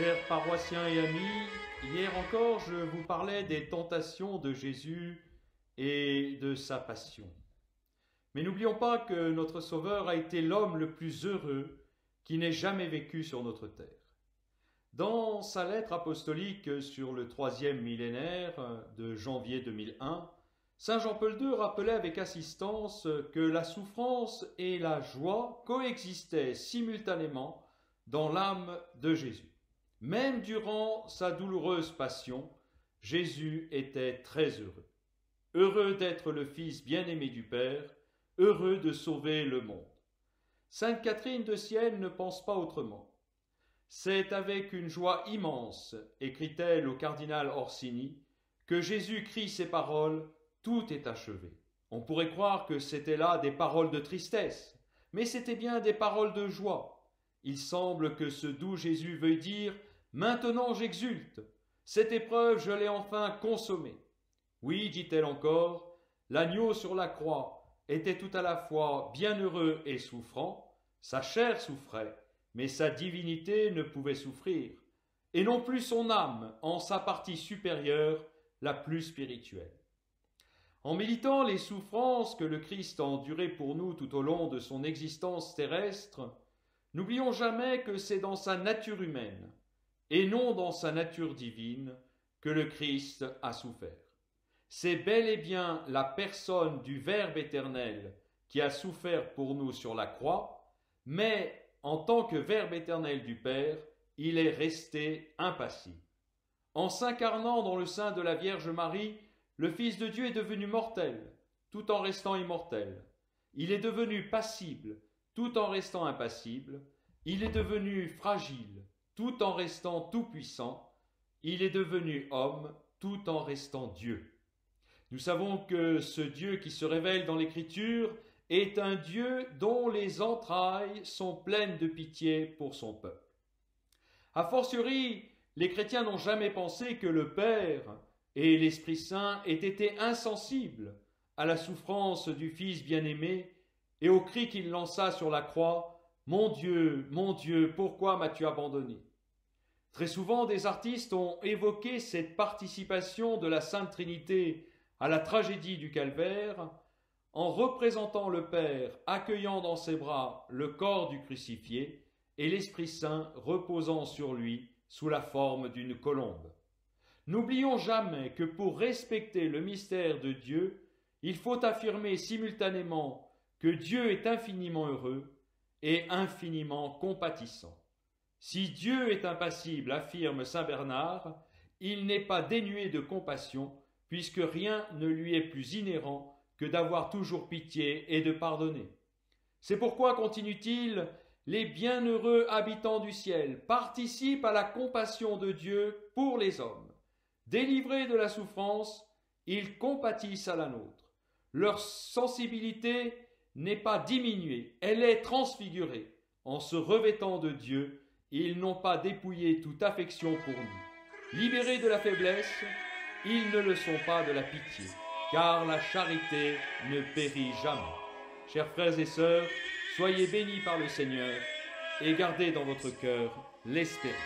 Chers paroissiens et amis, hier encore je vous parlais des tentations de Jésus et de sa passion. Mais n'oublions pas que notre Sauveur a été l'homme le plus heureux qui n'ait jamais vécu sur notre terre. Dans sa lettre apostolique sur le 3e millénaire de janvier 2001, Saint Jean-Paul II rappelait avec insistance que la souffrance et la joie coexistaient simultanément dans l'âme de Jésus. Même durant sa douloureuse passion, Jésus était très heureux. Heureux d'être le Fils bien-aimé du Père, heureux de sauver le monde. Sainte Catherine de Sienne ne pense pas autrement. C'est avec une joie immense, écrit-elle au cardinal Orsini, que Jésus crie ces paroles « Tout est achevé ». On pourrait croire que c'était là des paroles de tristesse, mais c'était bien des paroles de joie. Il semble que ce doux Jésus veuille dire « Maintenant j'exulte, cette épreuve je l'ai enfin consommée ». Oui, dit-elle encore, l'agneau sur la croix était tout à la fois bienheureux et souffrant, sa chair souffrait, mais sa divinité ne pouvait souffrir, et non plus son âme en sa partie supérieure, la plus spirituelle. En méditant les souffrances que le Christ a endurées pour nous tout au long de son existence terrestre, n'oublions jamais que c'est dans sa nature humaine, et non dans sa nature divine, que le Christ a souffert. C'est bel et bien la personne du Verbe éternel qui a souffert pour nous sur la croix, mais en tant que Verbe éternel du Père, il est resté impassible. En s'incarnant dans le sein de la Vierge Marie, le Fils de Dieu est devenu mortel, tout en restant immortel. Il est devenu passible, tout en restant impassible. Il est devenu fragile, tout en restant tout-puissant. Il est devenu homme, tout en restant Dieu. Nous savons que ce Dieu qui se révèle dans l'Écriture est un Dieu dont les entrailles sont pleines de pitié pour son peuple. A fortiori, les chrétiens n'ont jamais pensé que le Père et l'Esprit Saint aient été insensibles à la souffrance du Fils bien-aimé et au cri qu'il lança sur la croix « Mon Dieu, pourquoi m'as-tu abandonné ?» Très souvent, des artistes ont évoqué cette participation de la Sainte Trinité à la tragédie du Calvaire en représentant le Père accueillant dans ses bras le corps du crucifié et l'Esprit Saint reposant sur lui sous la forme d'une colombe. N'oublions jamais que pour respecter le mystère de Dieu, il faut affirmer simultanément que Dieu est infiniment heureux et infiniment compatissant. Si Dieu est impassible, affirme saint Bernard, il n'est pas dénué de compassion, puisque rien ne lui est plus inhérent que d'avoir toujours pitié et de pardonner. C'est pourquoi, continue-t-il, les bienheureux habitants du ciel participent à la compassion de Dieu pour les hommes. Délivrés de la souffrance, ils compatissent à la nôtre. Leur sensibilité n'est pas diminuée, elle est transfigurée. En se revêtant de Dieu, ils n'ont pas dépouillé toute affection pour nous. Libérés de la faiblesse, ils ne le sont pas de la pitié, car la charité ne périt jamais. Chers frères et sœurs, soyez bénis par le Seigneur et gardez dans votre cœur l'espérance.